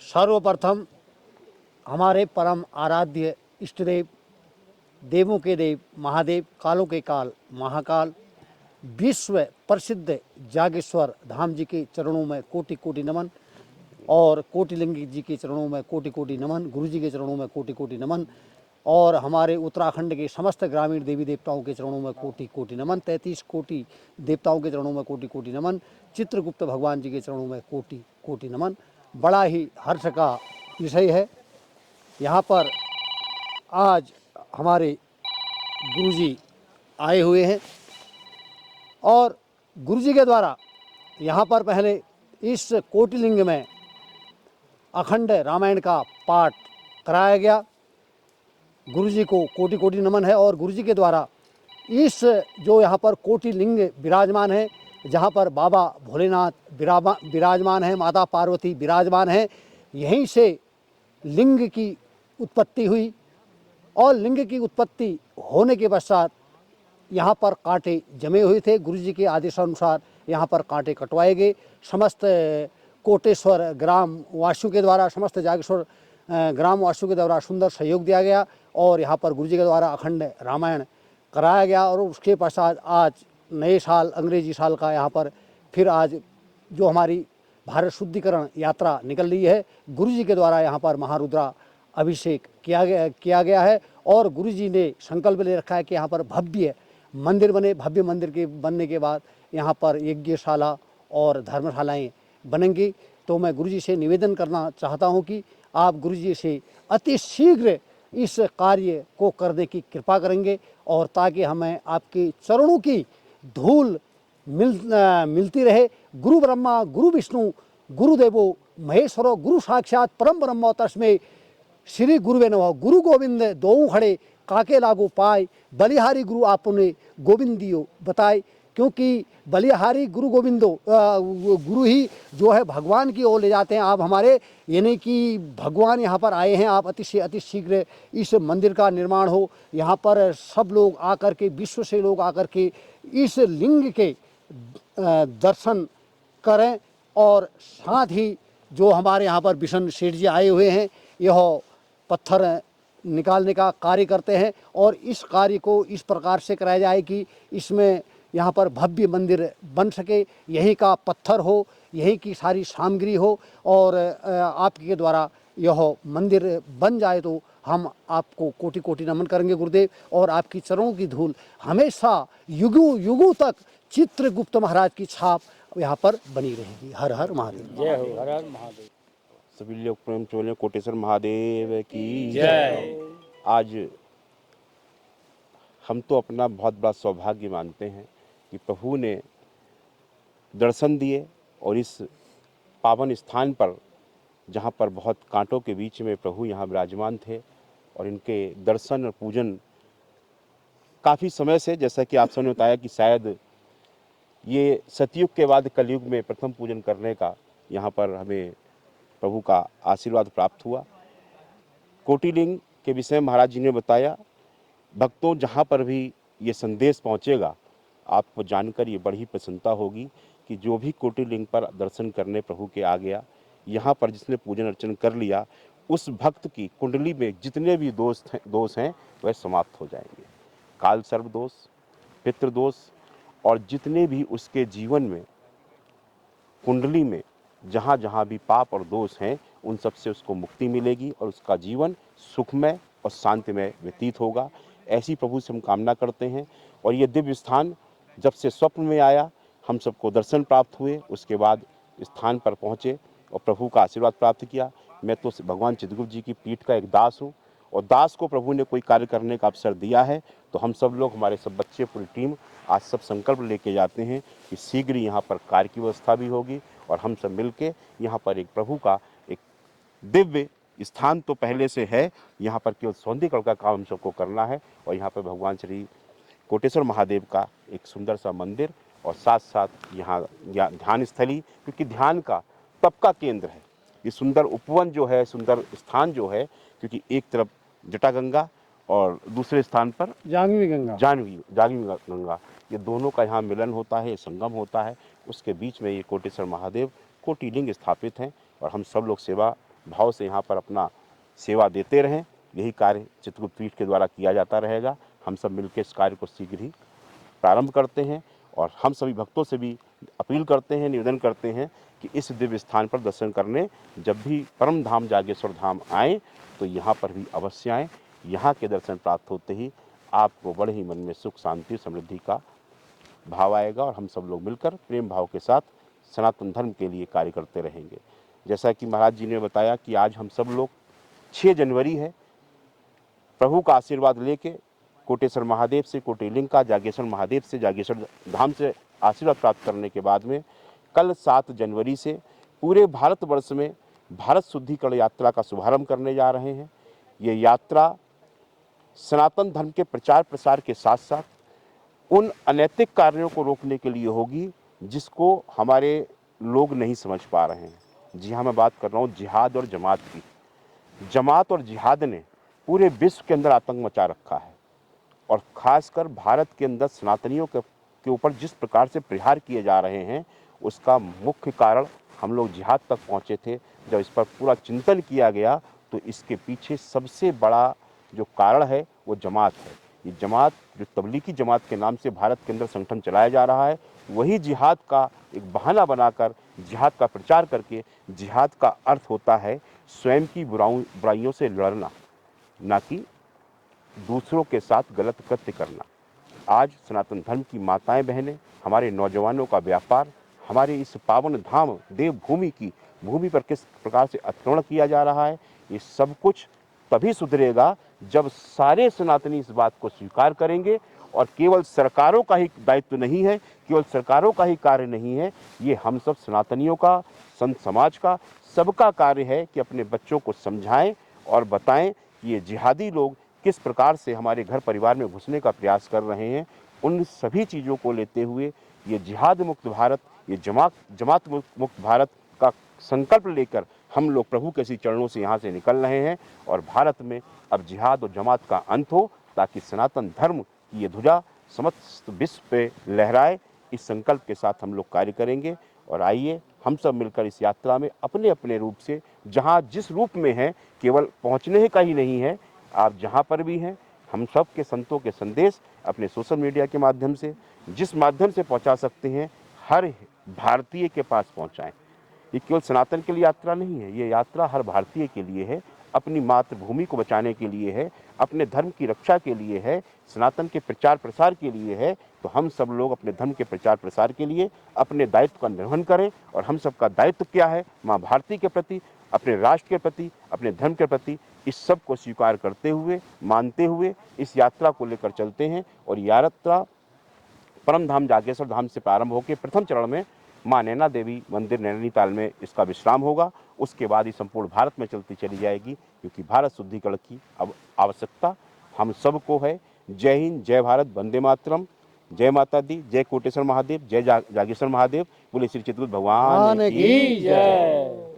सर्वप्रथम हमारे परम आराध्य इष्टदेव, देवों के देव महादेव, कालों के काल महाकाल, विश्व प्रसिद्ध जागेश्वर धाम जी के चरणों में कोटि कोटि नमन और कोटिलिंगी जी के चरणों में कोटि कोटि नमन, गुरु जी के चरणों में कोटि कोटि नमन और हमारे उत्तराखंड के समस्त ग्रामीण देवी देवताओं के चरणों में कोटि कोटि नमन, 33 कोटि देवताओं के चरणों में कोटि कोटि नमन, चित्रगुप्त भगवान जी के चरणों में कोटि कोटि नमन। बड़ा ही हर्ष का विषय है। यहाँ पर आज हमारे गुरुजी आए हुए हैं और गुरुजी के द्वारा यहाँ पर पहले इस कोटिलिंग में अखंड रामायण का पाठ कराया गया। गुरुजी को कोटि कोटि नमन है और गुरुजी के द्वारा इस जो यहाँ पर कोटिलिंग विराजमान है, जहाँ पर बाबा भोलेनाथ विराजमान है, माता पार्वती विराजमान है, यहीं से लिंग की उत्पत्ति हुई और लिंग की उत्पत्ति होने के पश्चात यहाँ पर कांटे जमे हुए थे। गुरुजी के आदेशानुसार यहाँ पर कांटे कटवाए गए। समस्त कोटेश्वर ग्राम वासियों के द्वारा, समस्त जागेश्वर ग्राम वासियों के द्वारा सुंदर सहयोग दिया गया और यहाँ पर गुरुजी के द्वारा अखंड रामायण कराया गया। और उसके पश्चात आज नए साल, अंग्रेजी साल का यहाँ पर फिर आज जो हमारी भारत शुद्धिकरण यात्रा निकल रही है, गुरुजी के द्वारा यहाँ पर महारुद्रा अभिषेक किया गया है और गुरुजी ने संकल्प ले रखा है कि यहाँ पर भव्य मंदिर बने। भव्य मंदिर के बनने के बाद यहाँ पर यज्ञशाला और धर्मशालाएं बनेंगी। तो मैं गुरुजी से निवेदन करना चाहता हूँ कि आप गुरुजी से अति शीघ्र इस कार्य को करने की कृपा करेंगे और ताकि हमें आपके चरणों की धूल मिलती रहे। गुरु ब्रह्मा गुरु विष्णु गुरुदेवो महेश्वरो गुरु साक्षात परम ब्रह्म तस्मै श्री गुरुवे नमः। गुरु गोविंद दोऊ खड़े काके लागो पाए, बलिहारी गुरु आपने गोविंदियो बताए। क्योंकि बलिहारी गुरु गोविंदो गुरु ही जो है भगवान की ओर ले जाते हैं। आप हमारे यानी कि भगवान यहाँ पर आए हैं। आप अति शीघ्र इस मंदिर का निर्माण हो, यहाँ पर सब लोग आकर के, विश्व से लोग आकर के इस लिंग के दर्शन करें और साथ ही जो हमारे यहाँ पर बिशन सेठ जी आए हुए हैं, यह पत्थर निकालने का कार्य करते हैं और इस कार्य को इस प्रकार से कराया जाए कि इसमें यहाँ पर भव्य मंदिर बन सके। यहीं का पत्थर हो, यहीं की सारी सामग्री हो और आपके द्वारा यह मंदिर बन जाए तो हम आपको कोटि कोटि नमन करेंगे गुरुदेव। और आपकी चरणों की धूल हमेशा युगों युगों तक चित्रगुप्त महाराज की छाप यहाँ पर बनी रहेगी। हर हर महादेव। जय हो। हर हर महादेव। सभी लोग प्रेम चोले कोटेश्वर महादेव की जय। आज हम तो अपना बहुत बड़ा सौभाग्य मानते हैं कि प्रभु ने दर्शन दिए और इस पावन स्थान पर, जहाँ पर बहुत कांटों के बीच में प्रभु यहाँ विराजमान थे और इनके दर्शन और पूजन काफ़ी समय से, जैसा कि आप सबने बताया कि शायद ये सतयुग के बाद कलयुग में प्रथम पूजन करने का यहाँ पर हमें प्रभु का आशीर्वाद प्राप्त हुआ। कोटिलिंग के विषय महाराज जी ने बताया। भक्तों, जहाँ पर भी ये संदेश पहुँचेगा आपको जानकर ये बड़ी प्रसन्नता होगी कि जो भी कोटिलिंग पर दर्शन करने प्रभु के आ गया, यहाँ पर जिसने पूजन अर्चन कर लिया, उस भक्त की कुंडली में जितने भी दोष हैं वह समाप्त हो जाएंगे। काल सर्व दोष, पितृदोष और जितने भी उसके जीवन में कुंडली में जहाँ जहाँ भी पाप और दोष हैं, उन सब से उसको मुक्ति मिलेगी और उसका जीवन सुखमय और शांतिमय व्यतीत होगा। ऐसी प्रभु से हम कामना करते हैं। और ये दिव्य स्थान जब से स्वप्न में आया, हम सबको दर्शन प्राप्त हुए, उसके बाद स्थान पर पहुँचे और प्रभु का आशीर्वाद प्राप्त किया। मैं तो भगवान चित्रगुप्त जी की पीठ का एक दास हूँ और दास को प्रभु ने कोई कार्य करने का अवसर दिया है, तो हम सब लोग, हमारे सब बच्चे, पूरी टीम आज सब संकल्प लेके जाते हैं कि शीघ्र यहाँ पर कार्य की व्यवस्था भी होगी और हम सब मिलके यहाँ पर एक प्रभु का एक दिव्य स्थान तो पहले से है, यहाँ पर केवल सौंदर्यीकरण का काम हम सबको करना है और यहाँ पर भगवान श्री कोटेश्वर महादेव का एक सुंदर सा मंदिर और साथ साथ यहाँ ध्यान स्थली, क्योंकि ध्यान का तप का केंद्र है। ये सुंदर उपवन जो है, सुंदर स्थान जो है, क्योंकि एक तरफ जटा गंगा और दूसरे स्थान पर जाह्नवी गंगा, ये दोनों का यहाँ मिलन होता है, संगम होता है। उसके बीच में ये कोटेश्वर महादेव कोटिलिंग स्थापित हैं और हम सब लोग सेवा भाव से यहाँ पर अपना सेवा देते रहें। यही कार्य चित्रकूट पीठ के द्वारा किया जाता रहेगा। हम सब मिलकर इस कार्य को शीघ्र ही प्रारंभ करते हैं और हम सभी भक्तों से भी अपील करते हैं, निवेदन करते हैं कि इस दिव्य स्थान पर दर्शन करने जब भी परम धाम जागेश्वर धाम आएँ तो यहाँ पर भी अवश्य आएँ। यहाँ के दर्शन प्राप्त होते ही आपको बड़े ही मन में सुख, शांति, समृद्धि का भाव आएगा और हम सब लोग मिलकर प्रेम भाव के साथ सनातन धर्म के लिए कार्य करते रहेंगे। जैसा कि महाराज जी ने बताया कि आज हम सब लोग 6 जनवरी है, प्रभु का आशीर्वाद लेके कोटेश्वर महादेव से, कोटिलिंगा जागेश्वर महादेव से, जागेश्वर धाम से आशीर्वाद प्राप्त करने के बाद में कल 7 जनवरी से पूरे भारतवर्ष में भारत शुद्धिकरण यात्रा का शुभारंभ करने जा रहे हैं। ये यात्रा सनातन धर्म के प्रचार प्रसार के साथ साथ उन अनैतिक कार्यों को रोकने के लिए होगी जिसको हमारे लोग नहीं समझ पा रहे हैं। जी हाँ, मैं बात कर रहा हूँ जिहाद और जमात की। जमात और जिहाद ने पूरे विश्व के अंदर आतंक मचा रखा है और ख़ासकर भारत के अंदर सनातनियों के ऊपर जिस प्रकार से प्रहार किए जा रहे हैं उसका मुख्य कारण हम लोग जिहाद तक पहुँचे थे। जब इस पर पूरा चिंतन किया गया तो इसके पीछे सबसे बड़ा जो कारण है वो जमात है। ये जमात जो तबलीगी जमात के नाम से भारत के अंदर संगठन चलाया जा रहा है, वही जिहाद का एक बहाना बनाकर जिहाद का प्रचार करके, जिहाद का अर्थ होता है स्वयं की बुराइयों से लड़ना, ना कि दूसरों के साथ गलत कृत्य करना। आज सनातन धर्म की माताएं बहनें, हमारे नौजवानों का व्यापार हमारे इस पावन धाम देवभूमि की भूमि पर किस प्रकार से अतिक्रमण किया जा रहा है, ये सब कुछ तभी सुधरेगा जब सारे सनातनी इस बात को स्वीकार करेंगे। और केवल सरकारों का ही दायित्व नहीं है, केवल सरकारों का ही कार्य नहीं है, ये हम सब सनातनियों का, संत समाज का, सबका कार्य है कि अपने बच्चों को समझाएं और बताएं कि ये जिहादी लोग किस प्रकार से हमारे घर परिवार में घुसने का प्रयास कर रहे हैं। उन सभी चीज़ों को लेते हुए ये जिहाद मुक्त भारत, ये जमात मुक्त भारत का संकल्प लेकर हम लोग प्रभु के चरणों से यहाँ से निकल रहे हैं और भारत में अब जिहाद और जमात का अंत हो, ताकि सनातन धर्म की ये ध्वजा समस्त विश्व पे लहराए। इस संकल्प के साथ हम लोग कार्य करेंगे और आइए हम सब मिलकर इस यात्रा में अपने अपने रूप से, जहाँ जिस रूप में हैं, केवल पहुँचने का ही नहीं है, आप जहाँ पर भी हैं, हम सब के संतों के संदेश अपने सोशल मीडिया के माध्यम से, जिस माध्यम से पहुँचा सकते हैं, हर भारतीय के पास पहुँचाएं। ये केवल सनातन के लिए यात्रा नहीं है, ये यात्रा हर भारतीय के लिए है, अपनी मातृभूमि को बचाने के लिए है, अपने धर्म की रक्षा के लिए है, सनातन के प्रचार प्रसार के लिए है। तो हम सब लोग अपने धर्म के प्रचार प्रसार के लिए अपने दायित्व का निर्वहन करें। और हम सबका दायित्व क्या है? माँ भारती के प्रति, अपने राष्ट्र के प्रति, अपने धर्म के प्रति, इस सब को स्वीकार करते हुए, मानते हुए इस यात्रा को लेकर चलते हैं। और यात्रा परम धाम जागेश्वर धाम से प्रारंभ होकर प्रथम चरण में माँ नैना देवी मंदिर नैनीताल में इसका विश्राम होगा। उसके बाद ही संपूर्ण भारत में चलती चली जाएगी, क्योंकि भारत शुद्धिकरण की अब आवश्यकता हम सबको है। जय हिंद, जय भारत, वंदे मातरम, जय माता दी, जय कोटेश्वर महादेव, जय जागेश्वर महादेव, बोले श्री चित्रकूट भगवान की जय।